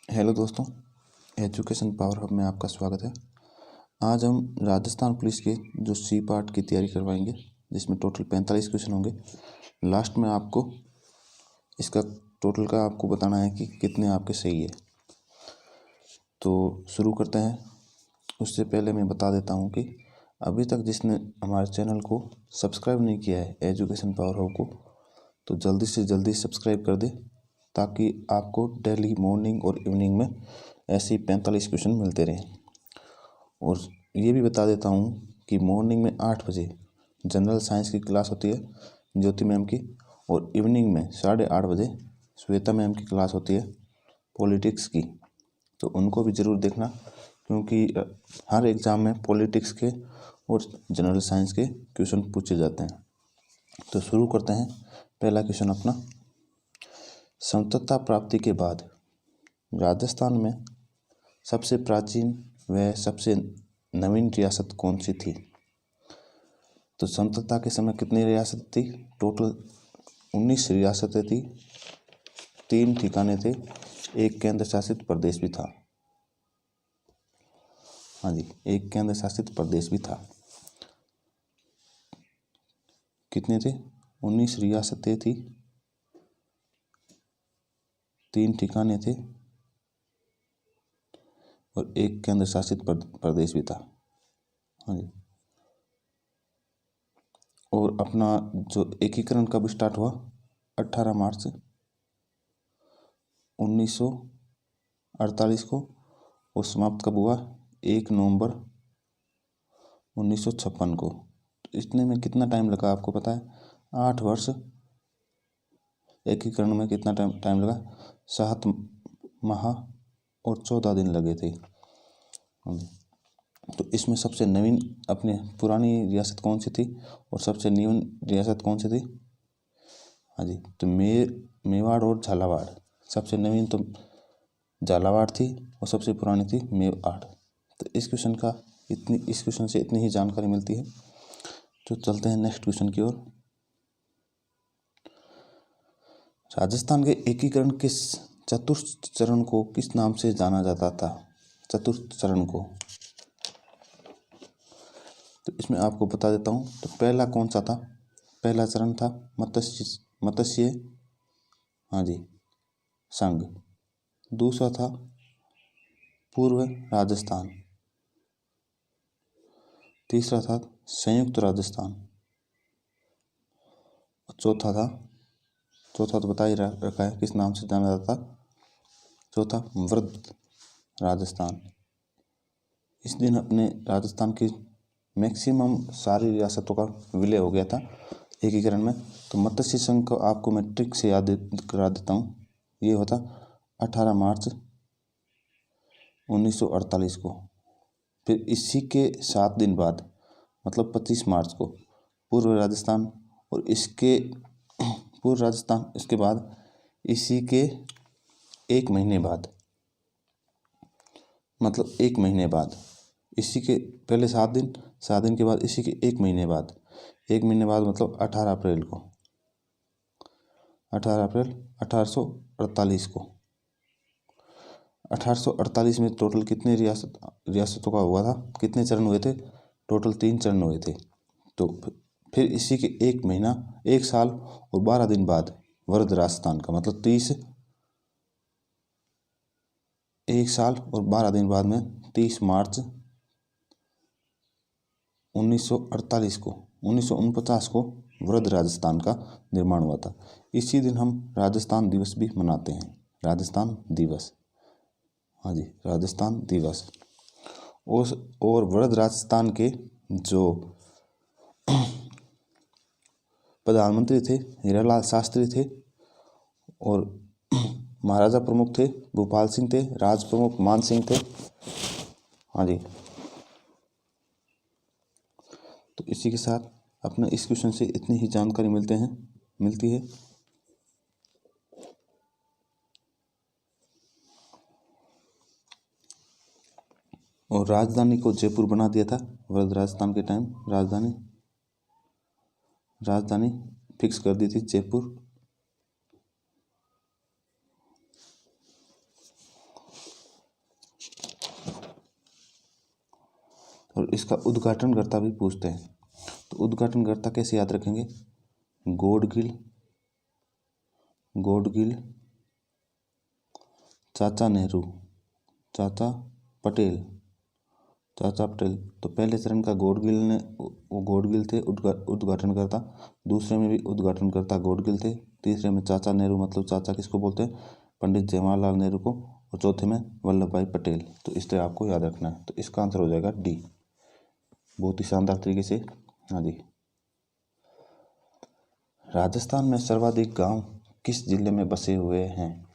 Hello दोस्तों, education power hub में आपका स्वागत है। आज हम राजस्थान पुलिस के जो सी पार्ट की तैयारी करवाएंगे, जिसमें टोटल 45 क्वेश्चन होंगे। लास्ट में आपको इसका टोटल का आपको बताना है कि कितने आपके सही है। तो शुरू करते हैं। उससे पहले मैं बता देता हूँ कि अभी तक जिसने हमारे चैनल को सब्सक्राइब नहीं किया है एजुकेशन पावर हब को, तो जल्दी से जल्दी सब्सक्राइब कर दे, ताकि आपको डेली मॉर्निंग और इवनिंग में ऐसे ही 45 क्वेश्चन मिलते रहें। और ये भी बता देता हूँ कि मॉर्निंग में 8 बजे जनरल साइंस की क्लास होती है ज्योति मैम की, और इवनिंग में 8:30 बजे श्वेता मैम की क्लास होती है पॉलिटिक्स की। तो उनको भी ज़रूर देखना, क्योंकि हर एग्ज़ाम में पॉलिटिक्स के और जनरल साइंस के क्वेश्चन पूछे जाते हैं। तो शुरू करते हैं। पहला क्वेश्चन अपना, स्वतंत्रता प्राप्ति के बाद राजस्थान में सबसे प्राचीन व सबसे नवीन रियासत कौन सी थी? तो स्वतंत्रता के समय कितनी रियासत थी? टोटल 19 रियासतें थी, 3 ठिकाने थे, एक केंद्र शासित प्रदेश भी था। हाँ जी, एक केंद्र शासित प्रदेश भी था। कितने थे? 19 रियासतें थी, 3 ठिकाने थे और एक केंद्र शासित प्रदेश भी था। हाँ जी। और अपना जो एकीकरण कब स्टार्ट हुआ? 18 मार्च 1948 को। और समाप्त कब हुआ? 1 नवंबर 1956 को। तो इतने में कितना टाइम लगा आपको पता है? 8 वर्ष। एकीकरण में कितना टाइम लगा? 7 माह और 14 दिन लगे थे। तो इसमें सबसे नवीन अपने पुरानी रियासत कौन सी थी और सबसे नवीन रियासत कौन सी थी? हाँ जी, तो मेवाड़ और झालावाड़। सबसे नवीन तो झालावाड़ थी और सबसे पुरानी थी मेवाड़। तो इस क्वेश्चन से इतनी ही जानकारी मिलती है। तो चलते हैं नेक्स्ट क्वेश्चन की ओर। राजस्थान के एकीकरण के चतुर्थ चरण को किस नाम से जाना जाता था? चतुर्थ चरण को, तो इसमें आपको बता देता हूँ। तो पहला कौन सा था? पहला चरण था मत्स्य हाँ जी संघ। दूसरा था पूर्व राजस्थान। तीसरा था संयुक्त राजस्थान। चौथा तो बता ही रखा है किस नाम से जाना जाता। चौथा वृद्ध राजस्थान। इस दिन अपने राजस्थान की मैक्सिमम सारी रियासतों का विलय हो गया था एकीकरण में। तो मत्स्य संघ को आपको मैं ट्रिक से याद करा देता हूँ। ये होता 18 मार्च 1948 को। फिर इसी के 7 दिन बाद मतलब 25 मार्च को पूर्व राजस्थान, और इसके इसके बाद इसी के 1 महीने बाद, मतलब 1 महीने बाद, इसी के पहले 7 दिन के बाद इसी के 1 महीने बाद, 1 महीने बाद मतलब 18 अप्रैल को, 18 अप्रैल 1848 को। 1848 में टोटल कितने रियासतों का हुआ था? कितने चरण हुए थे? टोटल 3 चरण हुए थे। तो फिर इसी के 1 महीना, 1 साल और 12 दिन बाद वृद्ध राजस्थान का, मतलब 1 साल और 12 दिन बाद में 30 मार्च 1948 को 1949 को वृद्ध राजस्थान का निर्माण हुआ था। इसी दिन हम राजस्थान दिवस भी मनाते हैं। राजस्थान दिवस, हाँ जी, राजस्थान दिवस। और वृद्ध राजस्थान के जो प्रधानमंत्री थे हीरालाल शास्त्री थे, और महाराजा प्रमुख थे भूपाल सिंह थे, राज प्रमुख मान सिंह थे। हाँ जी। तो इसी के साथ अपना इस क्वेश्चन से इतनी ही जानकारी मिलती है। और राजधानी को जयपुर बना दिया था वृद्ध राजस्थान के टाइम। राजधानी फिक्स कर दी थी जयपुर। और इसका उद्घाटनकर्ता भी पूछते हैं। तो उद्घाटनकर्ता कैसे याद रखेंगे? गॉडगिल, चाचा नेहरू, चाचा पटेल। तो पहले चरण का गॉडगिल थे उद्घाटनकर्ता, दूसरे में भी उद्घाटनकर्ता गॉडगिल थे, तीसरे में चाचा नेहरू, मतलब चाचा किसको बोलते हैं? पंडित जवाहरलाल नेहरू को, और चौथे में वल्लभ भाई पटेल। तो इस तरह आपको याद रखना है। तो इसका आंसर हो जाएगा डी। बहुत ही शानदार तरीके से। हाँ जी। राजस्थान में सर्वाधिक गांव किस जिले में बसे हुए हैं?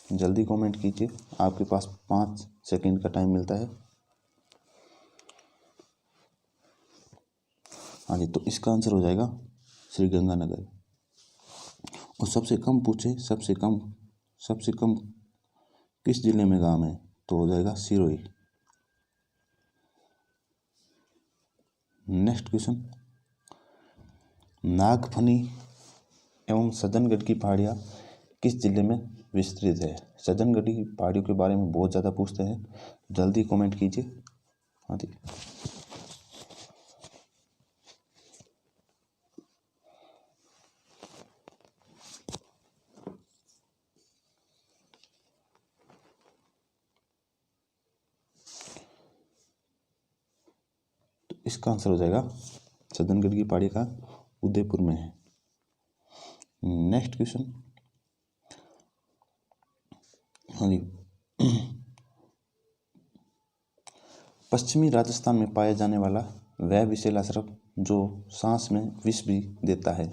जल्दी कमेंट कीजिए, आपके पास 5 सेकंड का टाइम मिलता है। हाँ जी, तो इसका आंसर हो जाएगा श्रीगंगानगर। और सबसे कम किस जिले में गांव है? तो हो जाएगा सिरोही। नेक्स्ट क्वेश्चन, नागफनी एवं सज्जनगढ़ की पहाड़ियाँ किस जिले में विस्तृत है? सज्जनगढ़ की पहाड़ियों के बारे में बहुत ज़्यादा पूछते हैं, जल्दी कमेंट कीजिए। हाँ जी। तो इसका आंसर हो जाएगा सज्जनगढ़ की पहाड़ी का उदयपुर में है। नेक्स्ट क्वेश्चन, हाँ जी, पश्चिमी राजस्थान में पाया जाने वाला वह विषैला सर्प जो सांस में विष भी देता है,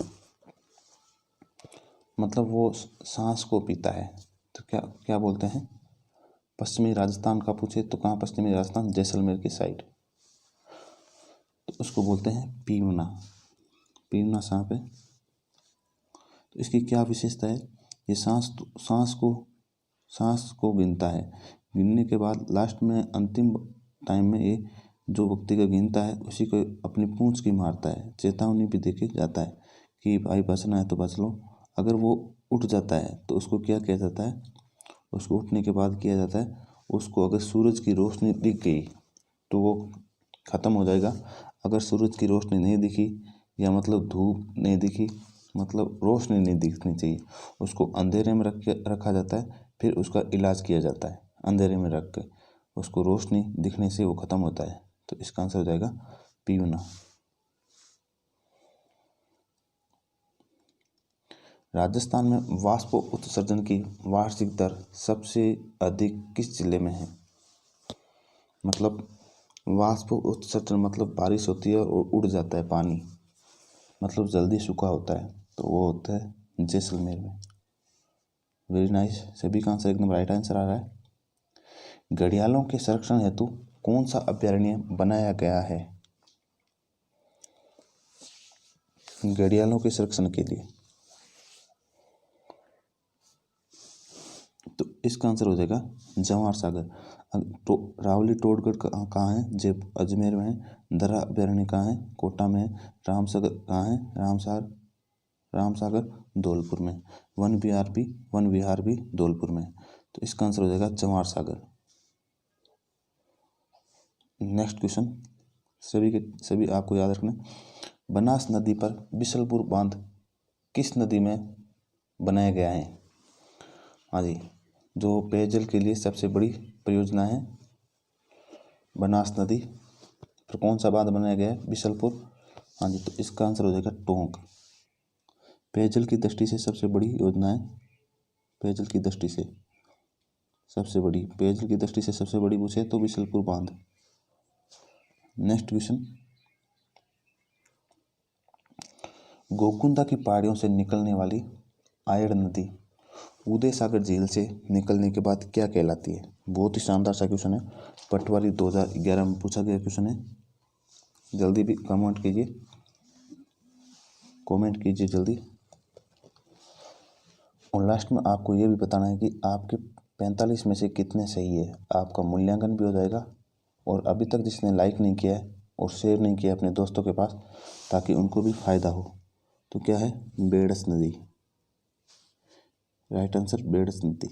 मतलब वो सांस को पीता है, तो क्या बोलते हैं? पश्चिमी राजस्थान का पूछे तो कहाँ? पश्चिमी राजस्थान, जैसलमेर की साइड। तो उसको बोलते हैं पीवना सांप है। तो इसकी क्या विशेषता है? ये सांस को गिनता है, गिनने के बाद लास्ट में अंतिम टाइम में ये जो व्यक्ति का गिनता है उसी को अपनी पूंछ की मारता है, चेतावनी भी देके जाता है कि भाई बचना है तो बच लो। अगर वो उठ जाता है तो उसको क्या किया जाता है? उसको उठने के बाद किया जाता है, उसको अगर सूरज की रोशनी दिख गई तो वो ख़त्म हो जाएगा। अगर सूरज की रोशनी नहीं दिखी, या मतलब धूप नहीं दिखी, मतलब रोशनी नहीं दिखनी चाहिए, उसको अंधेरे में रखा जाता है, फिर उसका इलाज किया जाता है। अंधेरे में रख के उसको रोशनी दिखने से वो ख़त्म होता है। तो इसका आंसर हो जाएगा पीवना। राजस्थान में वाष्प उत्सर्जन की वार्षिक दर सबसे अधिक किस जिले में है? मतलब वाष्प उत्सर्जन मतलब बारिश होती है और उड़ जाता है पानी, मतलब जल्दी सूखा होता है, तो वो होता है जैसलमेर में। वेरी नाइस, सभी का आंसर एकदम राइट आंसर आ रहा है। घड़ियालों के संरक्षण हेतु कौन सा अभयारण्य बनाया गया है? घड़ियालों के संरक्षण के लिए, तो इसका आंसर हो जाएगा जवाहर सागर। तो रावली टोडगढ़ कहाँ है? जब अजमेर में है। दर्रा अभयारण्य कहाँ है? कोटा में है। रामसागर कहाँ है? रामसागर धौलपुर में। वन विहार भी धौलपुर में। तो इसका आंसर हो जाएगा जवाहर सागर। नेक्स्ट क्वेश्चन, सभी आपको याद रखना। बनास नदी पर बिशलपुर बांध किस नदी में बनाया गया है? हाँ जी, जो पेयजल के लिए सबसे बड़ी परियोजना है बनास नदी पर कौन सा बांध बनाया गया है? बिशलपुर। हाँ जी, तो इसका आंसर हो जाएगा टोंक। पेयजल की दृष्टि से सबसे बड़ी योजना है, पेयजल की दृष्टि से सबसे बड़ी पूछे तो बिशलपुर बांध। नेक्स्ट क्वेश्चन, गोकुंदा की पहाड़ियों से निकलने वाली आयड़ नदी उदय सागर झील से निकलने के बाद क्या कहलाती है? बहुत ही शानदार सा क्वेश्चन है, पटवारी 2011 में पूछा गया क्वेश्चन है। जल्दी भी कमेंट कीजिए जल्दी। और लास्ट में आपको ये भी बताना है कि आपके 45 में से कितने सही है, आपका मूल्यांकन भी हो जाएगा। और अभी तक जिसने लाइक नहीं किया है और शेयर नहीं किया अपने दोस्तों के पास, ताकि उनको भी फायदा हो, तो क्या है? बेडस नदी, राइट आंसर बेडस नदी।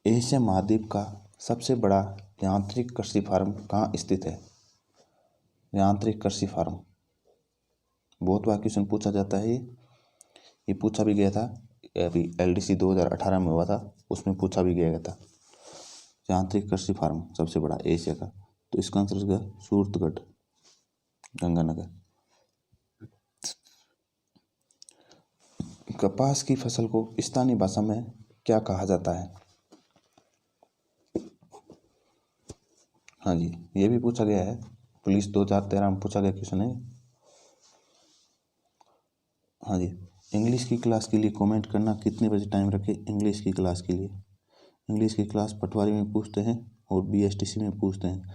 एशिया महाद्वीप का सबसे बड़ा यांत्रिक कृषि फार्म कहाँ स्थित है? यांत्रिक कृषि फार्म बहुत बार क्वेश्चन पूछा जाता है। ये पूछा भी गया था, अभी LDC 2018 में हुआ था, उसमें पूछा भी गया था। यांत्रिक कृषि फार्म सबसे बड़ा एशिया का, तो इसका आंसर होगा सूरतगढ़, गंगानगर। कपास की फसल को स्थानीय भाषा में क्या कहा जाता है? हाँ जी, ये भी पूछा गया है, पुलिस 2013 में पूछा गया क्वेश्चन है। हाँ जी, इंग्लिश की क्लास के लिए कमेंट करना, कितने बजे टाइम रखें इंग्लिश की क्लास के लिए? इंग्लिश की क्लास पटवारी में पूछते हैं और BSTC में पूछते हैं।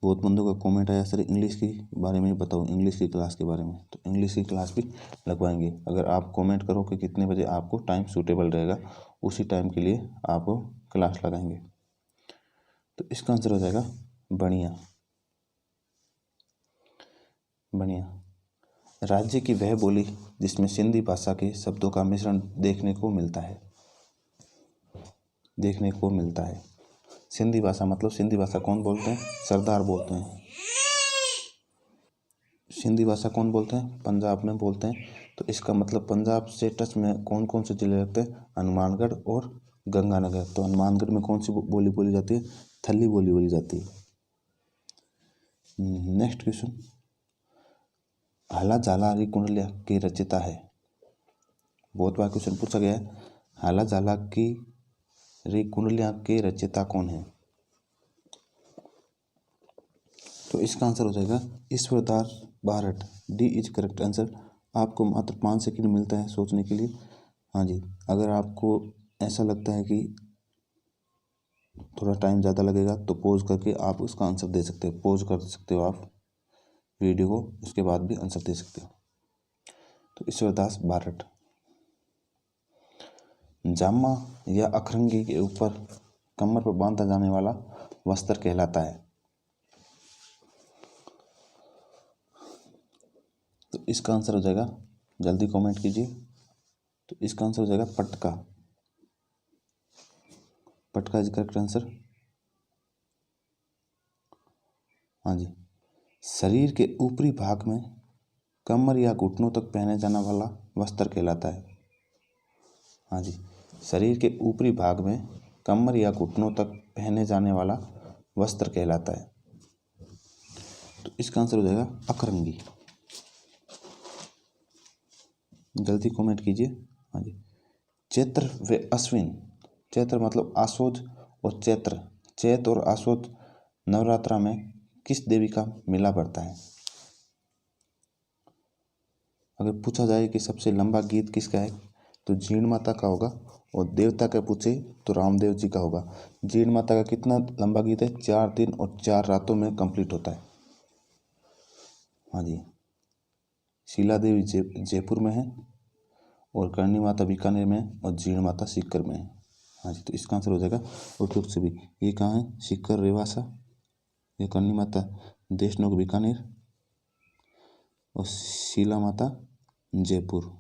बहुत बंदों का कमेंट आया, सर इंग्लिश के बारे में बताओ, इंग्लिश की क्लास के बारे में, तो इंग्लिश की क्लास भी लगवाएंगे। अगर आप कमेंट करो कि कितने बजे आपको टाइम सूटेबल रहेगा, उसी टाइम के लिए आपको क्लास लगाएंगे। तो इसका आंसर हो जाएगा बढ़िया। राज्य की वह बोली जिसमें सिंधी भाषा के शब्दों का मिश्रण देखने को मिलता है। सिंधी भाषा मतलब, सिंधी भाषा कौन बोलते हैं? सरदार बोलते हैं। सिंधी भाषा कौन बोलते हैं? पंजाब में बोलते हैं। तो इसका मतलब पंजाब से टच में कौन कौन से जिले लगते हैं? हनुमानगढ़ और गंगानगर। तो हनुमानगढ़ में कौन सी बोली बोली जाती है? थल्ली बोली बोली जाती है। नेक्स्ट क्वेश्चन, हाला झाला री कुंडलिया की रचयिता है? बहुत बार क्वेश्चन पूछा गया है, हाला झाला की री कुंडलिया के रचयिता कौन है? तो इसका आंसर हो जाएगा Ishwardas Barhat. D is correct answer. आपको मात्र 5 सेकंड मिलता है सोचने के लिए। हाँ जी, अगर आपको ऐसा लगता है कि थोड़ा टाइम ज़्यादा लगेगा तो पॉज करके आप उसका आंसर दे सकते हो। पॉज कर सकते हो आप वीडियो को, उसके बाद भी आंसर दे सकते हो। तो ईश्वरदास बारट। जामा या अखरंगी के ऊपर कमर पर बांधा जाने वाला वस्त्र कहलाता है? तो इसका आंसर हो जाएगा, जल्दी कमेंट कीजिए, तो इसका आंसर हो जाएगा पटका। पटका इज करेक्ट आंसर। हाँ जी, शरीर के ऊपरी भाग में कमर या घुटनों तक पहने जाने वाला वस्त्र कहलाता है? हाँ जी, शरीर के ऊपरी भाग में कमर या घुटनों तक पहने जाने वाला वस्त्र कहलाता है। तो इसका आंसर हो जाएगा अखरंगी। जल्दी कमेंट कीजिए। हाँ जी, चैत्र व अश्विन, चैत्र मतलब आशोज और चैत्र, चैत और आशोज नवरात्रा में किस देवी का मेला पड़ता है? अगर पूछा जाए कि सबसे लंबा गीत किसका है, तो जीण माता का होगा, और देवता का पूछे तो रामदेव जी का होगा। जीण माता का कितना लंबा गीत है? 4 दिन और 4 रातों में कंप्लीट होता है। हाँ जी, शीला देवी जयपुर में है, और करणी माता बीकानेर में, और जीण माता सीकर में है। हाँ जी, तो इसका आंसर हो जाएगा उपयुक्त सभी। ये कहाँ है? सीकर रेवासा, ये करणी माता देशनोक बीकानेर, और शीला माता जयपुर।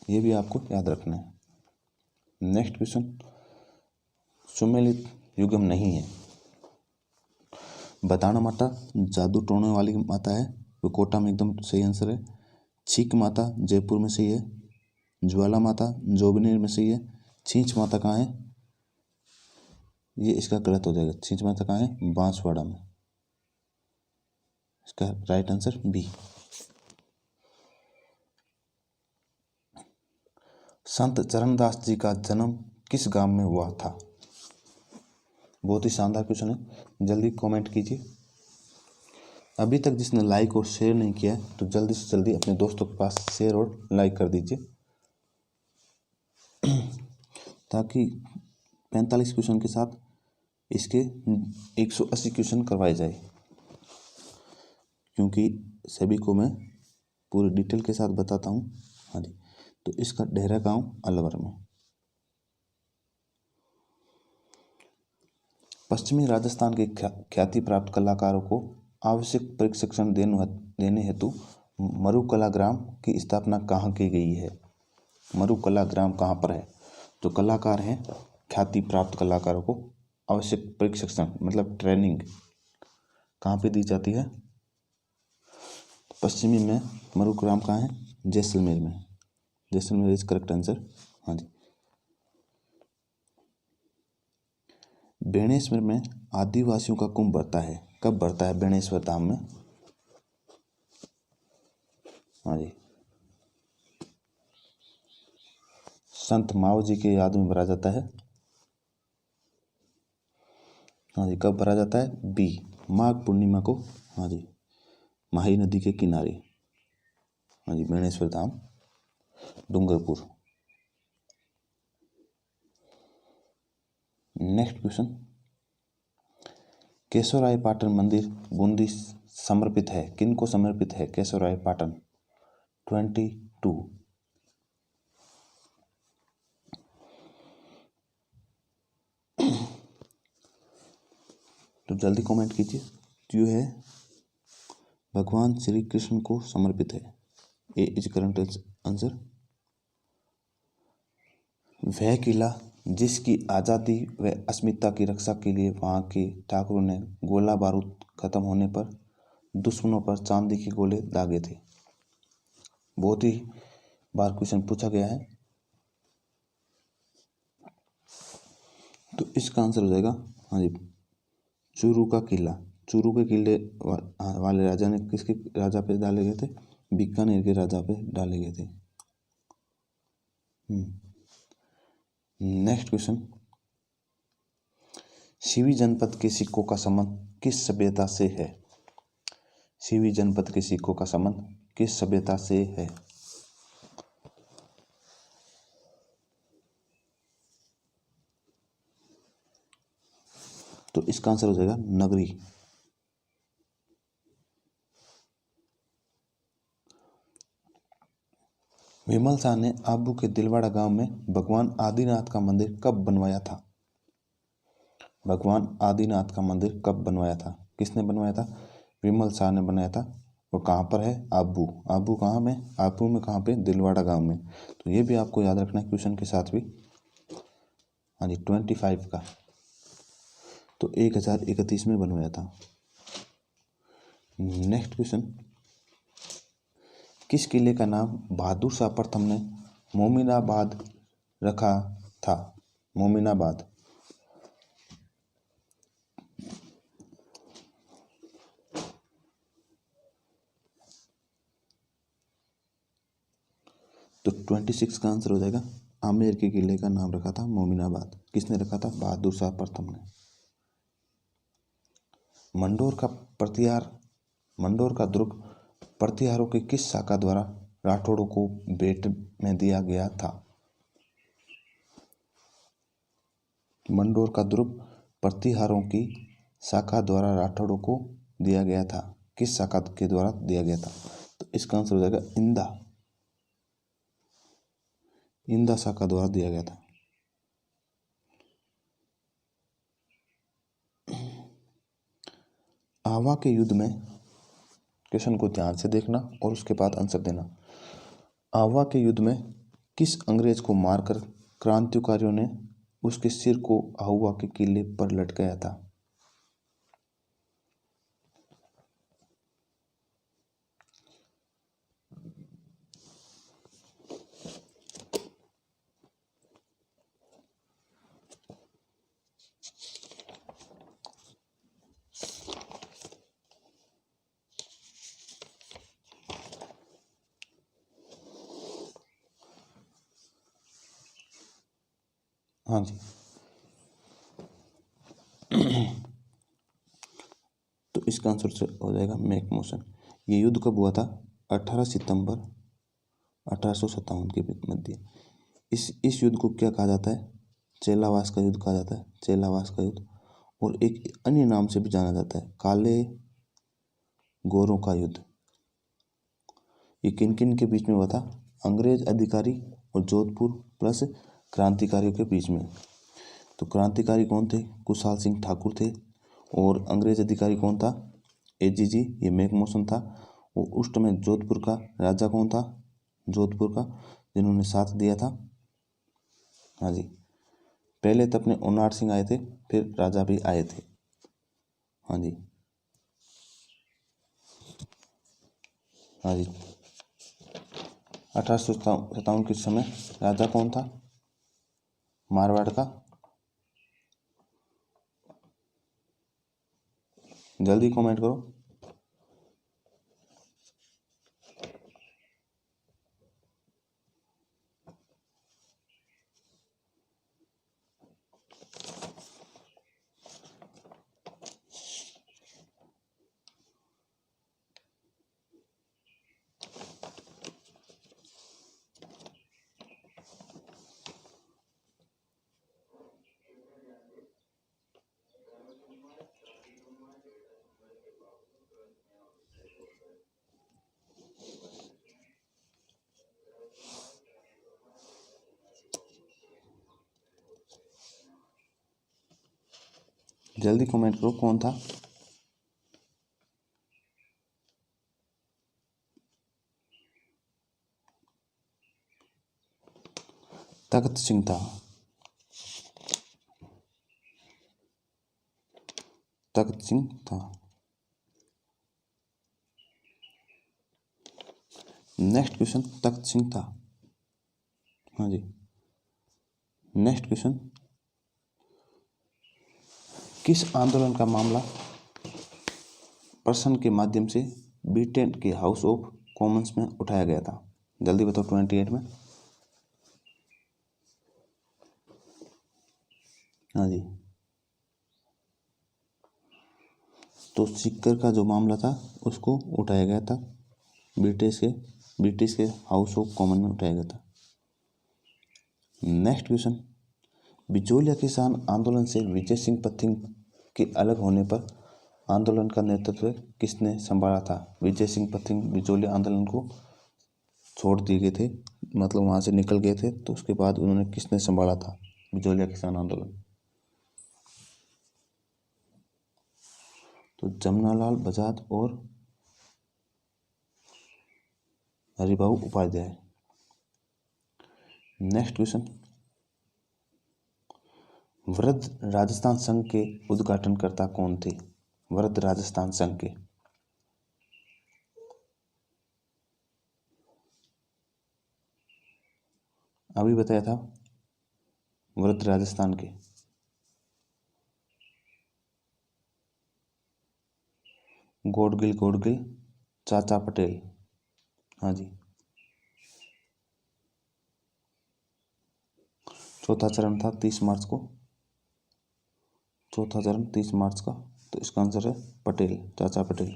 ये भी आपको याद रखना है। नेक्स्ट क्वेश्चन, सुमेलित युगम नहीं है? बताना माता जादू टोने वाली माता है, वो कोटा में एकदम सही आंसर है। छीक माता जयपुर में सही है। ज्वाला माता जोगनेर में सही है। छींच माता कहाँ है? ये इसका गलत हो जाएगा। छींच माता कहाँ है? बांसवाड़ा में। इसका राइट आंसर बी। संत चरणदास जी का जन्म किस गांव में हुआ था? बहुत ही शानदार क्वेश्चन है, जल्दी कमेंट कीजिए। अभी तक जिसने लाइक और शेयर नहीं किया है तो जल्दी से जल्दी अपने दोस्तों के पास शेयर और लाइक कर दीजिए, ताकि 45 क्वेश्चन के साथ इसके 180 क्वेश्चन करवाए जाए, क्योंकि सभी को मैं पूरी डिटेल के साथ बताता हूँ। हाँ जी, तो इसका डेरा गांव अलवर में। पश्चिमी राजस्थान के ख्याति प्राप्त कलाकारों को आवश्यक प्रशिक्षण देने हेतु मरुकला ग्राम की स्थापना कहाँ की गई है? मरुकला ग्राम कहाँ पर है? जो कलाकार हैं, ख्याति प्राप्त कलाकारों को आवश्यक प्रशिक्षण मतलब ट्रेनिंग कहाँ पे दी जाती है? पश्चिमी में मरुग्राम कहाँ है? जैसलमेर में। Jaisalmer is correct answer. हाँ जी। बेणेश्वर में आदिवासियों का कुंभ बढ़ता है, कब बढ़ता है बेणेश्वर धाम में? हाँ जी, संत माओ जी के याद में भरा जाता है। हाँ जी, कब भरा जाता है? बी, माघ पूर्णिमा को। हाँ जी, माही नदी के किनारे। हाँ जी, बेणेश्वर धाम, डूंगरपुर। नेक्स्ट क्वेश्चन, केशवराय पाटन मंदिर बूंदी समर्पित है, किन को समर्पित है केशवराय पाटन? 22। तो जल्दी कमेंट कीजिए। जो है भगवान श्री कृष्ण को समर्पित है। ए इज करंट आंसर। वह किला जिसकी आज़ादी व अस्मिता की रक्षा के लिए वहाँ के ठाकुरों ने गोला बारूद खत्म होने पर दुश्मनों पर चांदी के गोले दागे थे। बहुत ही बार क्वेश्चन पूछा गया है। तो इसका आंसर हो जाएगा हाँ जी, चूरू का किला। चूरू के किले वाले राजा ने किसके राजा पे डाले गए थे? बीकानेर के राजा पे डाले गए थे। नेक्स्ट क्वेश्चन, सीवी जनपद के सिक्कों का संबंध किस सभ्यता से है? सीवी जनपद के सिक्कों का संबंध किस सभ्यता से है? तो इसका आंसर हो जाएगा नगरी। विमल शाह ने आबू के दिलवाड़ा गांव में भगवान आदिनाथ का मंदिर कब बनवाया था? भगवान आदिनाथ का मंदिर कब बनवाया था? किसने बनवाया था? विमल शाह ने बनाया था। वो कहाँ पर है? आबू। आबू कहाँ में? आबू में कहाँ पे? दिलवाड़ा गांव में। तो ये भी आपको याद रखना है क्वेश्चन के साथ भी। हाँ जी, 25 का। तो 1031 में बनवाया था। नेक्स्ट क्वेश्चन, किस किले का नाम बहादुर शाह प्रथम ने मोमिनाबाद रखा था? मोमिनाबाद। तो 26 का आंसर हो जाएगा आमेर के किले का नाम रखा था मोमिनाबाद। किसने रखा था? बहादुर शाह प्रथम ने। मंडोर का दुर्ग प्रतिहारों की किस शाखा द्वारा राठौड़ों को भेंट में दिया गया था? मंडोर का दुर्ग प्रतिहारों की शाखा द्वारा राठौड़ों को दिया गया था। किस शाखा के द्वारा दिया गया था? तो इसका आंसर हो जाएगा इंदा शाखा द्वारा दिया गया था। आवा के युद्ध में, क्वेश्चन को ध्यान से देखना और उसके बाद आंसर देना। आवा के युद्ध में किस अंग्रेज को मारकर क्रांतिकारियों ने उसके सिर को आहुआ के किले पर लटकाया था? हाँ जी, तो इसका आंसर हो जाएगा मैकमोहन। ये युद्ध कब हुआ था? 18 सितंबर 1857 के मध्य। इस युद्ध को क्या कहा जाता है? चेलावास का युद्ध कहा जाता है। चेलावास का युद्ध। और एक अन्य नाम से भी जाना जाता है, काले गोरों का युद्ध। ये किन किन के बीच में हुआ था? अंग्रेज अधिकारी और जोधपुर प्लस क्रांतिकारियों के बीच में। तो क्रांतिकारी कौन थे? कुशाल सिंह ठाकुर थे। और अंग्रेज अधिकारी कौन था? एजीजी, ये मैकमोहन था। और उस समय जोधपुर का राजा कौन था? जोधपुर का, जिन्होंने साथ दिया था। हाँ जी, पहले तो अपने उनार सिंह आए थे, फिर राजा भी आए थे। हाँ जी, हाँ जी। 1857 के समय राजा कौन था मारवाड़ का? जल्दी कमेंट करो। जल्दी कमेंट करो कौन था? तख्त सिंह था। तख्त सिंह था। नेक्स्ट क्वेश्चन, तख्त सिंह था। हाँ जी, नेक्स्ट क्वेश्चन, किस आंदोलन का मामला प्रश्न के माध्यम से ब्रिटेन के हाउस ऑफ कॉमन्स में उठाया गया था? जल्दी बताओ। 28 में। हाँ जी, तो सिक्कर का जो मामला था उसको उठाया गया था, ब्रिटिश के हाउस ऑफ कॉमन में उठाया गया था। नेक्स्ट क्वेश्चन, बिचौलिया किसान आंदोलन से विजय सिंह पथिक के अलग होने पर आंदोलन का नेतृत्व किसने संभाला था? विजय सिंह पथिक बिचौलिया आंदोलन को छोड़ दिए गए थे, मतलब वहाँ से निकल गए थे, तो उसके बाद उन्होंने किसने संभाला था बिचौलिया किसान आंदोलन? तो जमनालाल बजाज और हरिभाऊ उपाध्याय। नेक्स्ट क्वेश्चन, वृद्ध राजस्थान संघ के उद्घाटनकर्ता कौन थे? वृद्ध राजस्थान संघ के। अभी बताया था वृद्ध राजस्थान के। गोडगिल चाचा पटेल। हाँ जी। चौथा चरण था 30 मार्च को। चौथा चरण 30 मार्च का, तो इसका आंसर है पटेल, चाचा पटेल।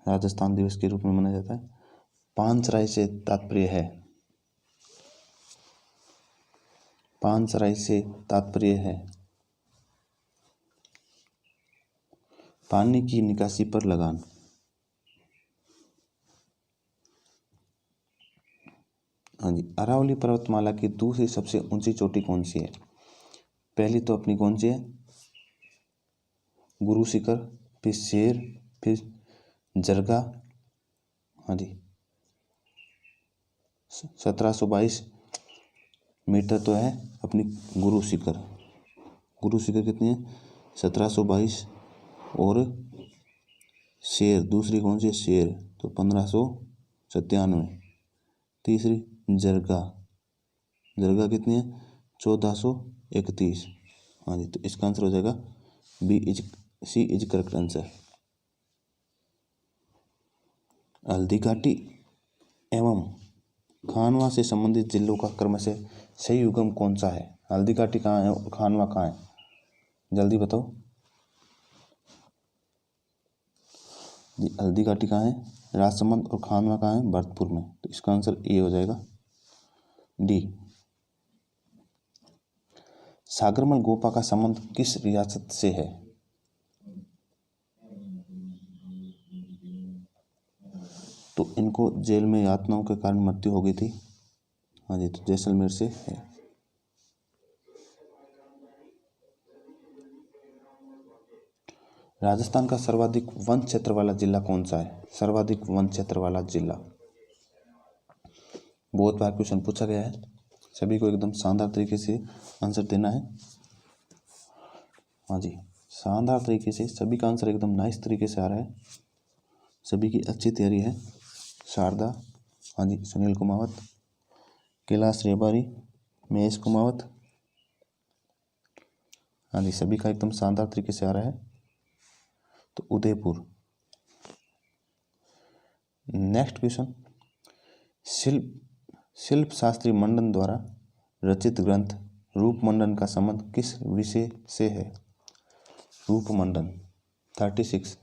राजस्थान दिवस के रूप में मनाया जाता है। पानसराय से तात्पर्य है, पानसराय से तात्पर्य है पानी की निकासी पर लगान। हाँ जी। अरावली पर्वतमाला की दूसरी सबसे ऊंची चोटी कौन सी है? पहली तो अपनी कौन सी है? गुरु शिखर, फिर शेर, फिर जरगा। हाँ जी, 1722 मीटर तो है अपनी गुरु शिखर। गुरु शिखर कितनी है? 1722। और शेर दूसरी कौन सी है? शेर तो 1597। तीसरी जरगा, जरगा कितनी है? 1431। हाँ जी, तो इसका आंसर हो जाएगा सी is correct answer. Haldi Ghati एवं खानवा से संबंधित जिलों का क्रमशः सही युग्म कौन सा है? हल्दी घाटी कहाँ है और खानवा कहाँ है? जल्दी बताओ। हल्दी घाटी कहाँ है? राजसमंद। और खानवा कहाँ है? भरतपुर में। तो इसका आंसर ए हो जाएगा, डी। सागरमल गोपा का संबंध किस रियासत से है? तो इनको जेल में यातनाओं के कारण मृत्यु हो गई थी। हाँ जी, तो जैसलमेर से है। राजस्थान का सर्वाधिक वन क्षेत्र वाला जिला कौन सा है? सर्वाधिक वन क्षेत्र वाला जिला बहुत बार क्वेश्चन पूछा गया है। सभी को एकदम शानदार तरीके से आंसर देना है। हाँ जी, शानदार तरीके से सभी का आंसर एकदम नाइस तरीके से आ रहा है। सभी की अच्छी तैयारी है। शारदा, हाँ जी, सुनील कुमावत, कैलाश रेबारी, महेश कुमावत, हाँ जी, सभी का एकदम शानदार तरीके से आ रहा है। तो उदयपुर। नेक्स्ट क्वेश्चन, शिल्प शास्त्री मंडन द्वारा रचित ग्रंथ रूपमंडन का संबंध किस विषय से है? रूपमंडन 36।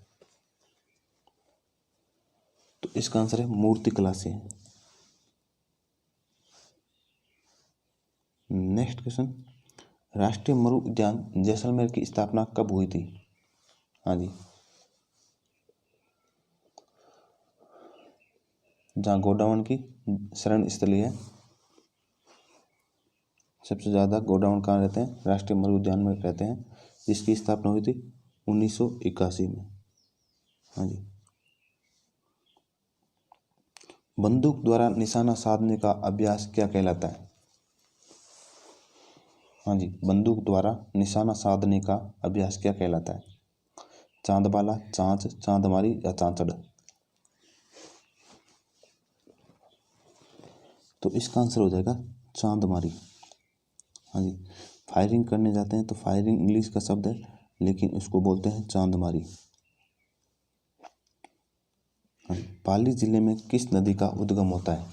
तो इसका आंसर है मूर्तिकला से। नेक्स्ट क्वेश्चन, राष्ट्रीय मरु उद्यान जैसलमेर की स्थापना कब हुई थी? हाँ जी, जहाँ गोडावण की शरण स्थली है। सबसे ज़्यादा गोडावण कहाँ रहते हैं? राष्ट्रीय मरु उद्यान में रहते हैं, जिसकी स्थापना हुई थी 1981 में। हाँ जी, बंदूक द्वारा निशाना साधने का अभ्यास क्या कहलाता है? हाँ जी, बंदूक द्वारा निशाना साधने का अभ्यास क्या कहलाता है? चांदबाला, चांच, चांदमारी या चांचड़? तो इसका आंसर हो जाएगा चांदमारी। हाँ जी, फायरिंग करने जाते हैं तो फायरिंग इंग्लिश का शब्द है, लेकिन उसको बोलते हैं चांदमारी। हाँ जी, पाली जिले में किस नदी का उद्गम होता है?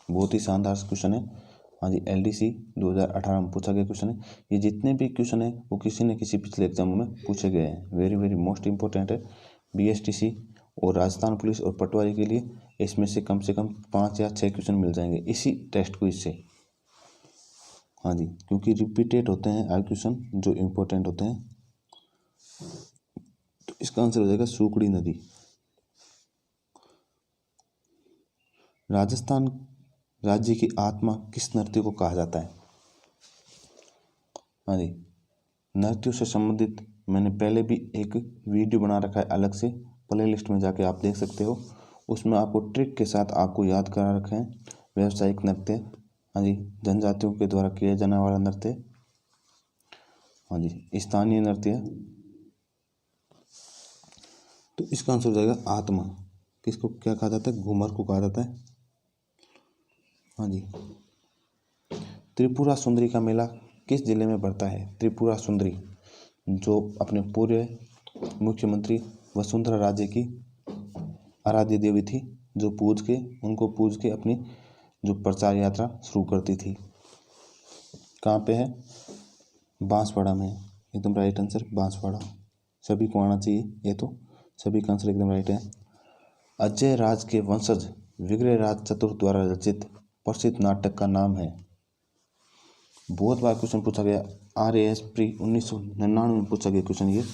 बहुत ही शानदार क्वेश्चन है। हाँ जी, LDC 2018 में पूछा गया क्वेश्चन है। ये जितने भी क्वेश्चन है वो किसी न किसी पिछले एग्जामों में पूछे गए हैं। वेरी वेरी मोस्ट इंपॉर्टेंट है। BSTC और राजस्थान पुलिस और पटवारी के लिए इसमें से कम 5 या 6 क्वेश्चन मिल जाएंगे इसी टेस्ट क्विज से। हाँ जी, क्योंकि रिपीटेड होते हैं हर क्वेश्चन जो इम्पोर्टेंट होते हैं। तो इसका आंसर हो जाएगा सूखड़ी नदी। राजस्थान राज्य की आत्मा किस नृत्य को कहा जाता है? हाँ जी, नृत्यों से संबंधित मैंने पहले भी एक वीडियो बना रखा है अलग से, प्ले लिस्ट में जाके आप देख सकते हो। उसमें आपको ट्रिक के साथ आपको याद करा रखे हैं। व्यावसायिक नृत्य, हाँ जी, जनजातियों के द्वारा किया जाने वाला नृत्य, हाँ जी, स्थानीय नृत्य। तो इसका आंसर हो जाएगा आत्मा। किसको क्या कहा जाता है? घूमर को कहा जाता है। हाँ जी, त्रिपुरा सुंदरी का मेला किस जिले में पड़ता है? त्रिपुरा सुंदरी जो अपने पूरे मुख्यमंत्री वसुंधरा राजे की आराध्य देवी थी, जो उनको पूज के अपनी जो प्रचार यात्रा शुरू करती थी। कहाँ पे है? बांसवाड़ा में। एकदम राइट आंसर बांसवाड़ा। सभी को आना चाहिए ये तो। सभी का आंसर एकदम राइट है। अजय राज के वंशज विग्रहराज चतुर्थ द्वारा रचित प्रसिद्ध नाटक का नाम है? बहुत बार क्वेश्चन पूछा गया। RAS प्री 1999 में पूछा गया क्वेश्चन ये,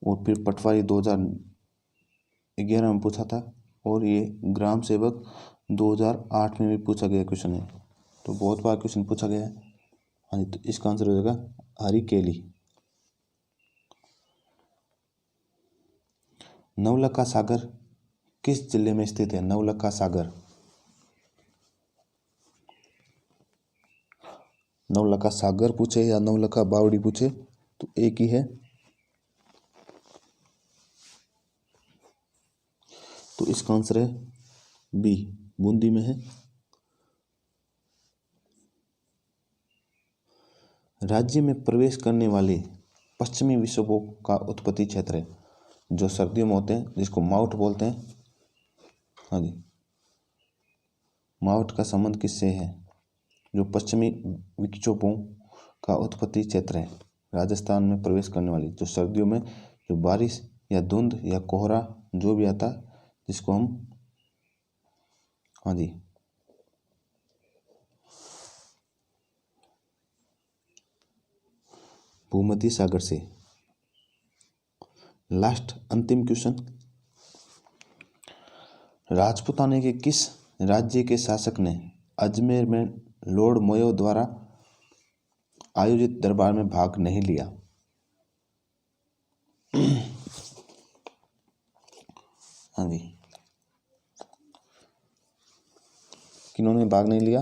और फिर पटवारी 2011 में पूछा था, और ये ग्राम सेवक 2008 में भी पूछा गया क्वेश्चन है। तो बहुत बार क्वेश्चन पूछा गया है। हाँ जी, तो इसका आंसर हो जाएगा हरिकेली। नवलखा सागर किस जिले में स्थित है? नवलखा सागर, नवलखा सागर पूछे या नवलखा बावड़ी पूछे तो एक ही है। तो इसका आंसर है बी, बूंदी में है। राज्य में प्रवेश करने वाले पश्चिमी विक्षोभों का उत्पत्ति क्षेत्र है, जो सर्दियों में होते हैं, जिसको माउट बोलते हैं। हाँ जी, माउट का संबंध किससे है? जो पश्चिमी विक्षोभों का उत्पत्ति क्षेत्र है राजस्थान में प्रवेश करने वाली, जो सर्दियों में जो बारिश या धुंध या कोहरा जो भी आता है, जिसको हम, हाँ जी, भूमध्य सागर से। लास्ट अंतिम क्वेश्चन, राजपूताने के किस राज्य के शासक ने अजमेर में लॉर्ड मोयो द्वारा आयोजित दरबार में भाग नहीं लिया? हाँ जी, किन्होंने भाग नहीं लिया?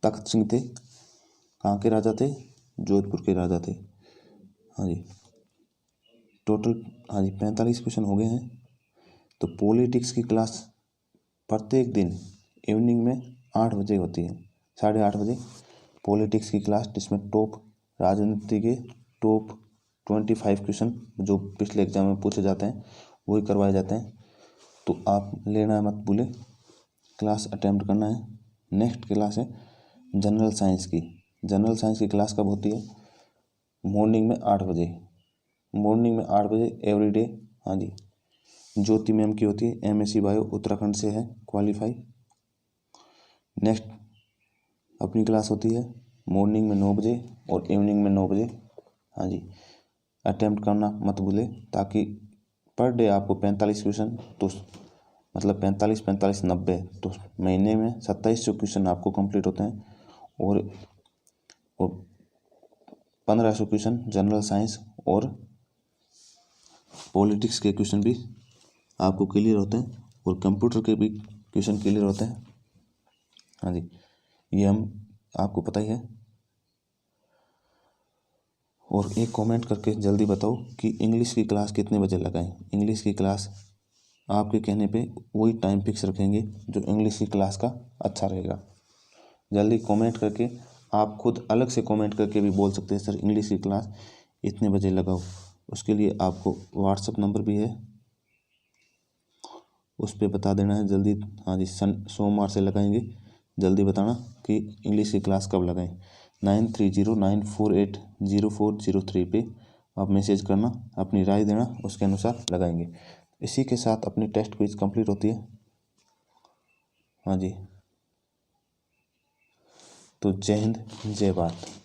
तख्त सिंह थे। कहाँ के राजा थे? जोधपुर के राजा थे। हाँ जी, टोटल हाँ जी 45 क्वेश्चन हो गए हैं। तो पॉलिटिक्स की क्लास प्रत्येक दिन इवनिंग में 8 बजे होती है, 8:30 बजे पॉलिटिक्स की क्लास, जिसमें टॉप राजनीति के टॉप 25 क्वेश्चन जो पिछले एग्जाम में पूछे जाते हैं वही करवाए जाते हैं। तो आप लेना मत भूले, क्लास अटेम्प्ट करना है। नेक्स्ट क्लास है जनरल साइंस की। जनरल साइंस की क्लास कब होती है? मॉर्निंग में 8 बजे। मॉर्निंग में 8 बजे एवरीडे। हाँ जी, ज्योति मैम की होती है, MSc बायो, उत्तराखंड से है, क्वालिफाई। नेक्स्ट अपनी क्लास होती है मॉर्निंग में 9 बजे और इवनिंग में 9 बजे। हाँ जी, अटेम्प्ट करना मत भूले, ताकि पर डे आपको 45 क्वेश्चन, तो मतलब 45 45 90, तो महीने में 2700 क्वेश्चन आपको कंप्लीट होते हैं। और 1500 क्वेश्चन जनरल साइंस और पॉलिटिक्स के क्वेश्चन भी आपको क्लियर होते हैं, और कंप्यूटर के भी क्वेश्चन क्लियर होते हैं। हाँ जी, ये हम आपको पता ही है। और एक कमेंट करके जल्दी बताओ कि इंग्लिश की क्लास कितने बजे लगाएं। इंग्लिश की क्लास आपके कहने पे वही टाइम फिक्स रखेंगे जो इंग्लिश की क्लास का अच्छा रहेगा। जल्दी कमेंट करके, आप खुद अलग से कमेंट करके भी बोल सकते हैं सर इंग्लिश की क्लास इतने बजे लगाओ। उसके लिए आपको व्हाट्सएप नंबर भी है, उस पर बता देना है जल्दी। हाँ जी, सोमवार से लगाएंगे, जल्दी बताना कि इंग्लिश की क्लास कब लगाएं। 9309480403 पे आप मैसेज करना, अपनी राय देना, उसके अनुसार लगाएंगे। इसी के साथ अपनी टेस्ट क्विज कंप्लीट होती है। हाँ जी, तो जय हिंद, जय भारत।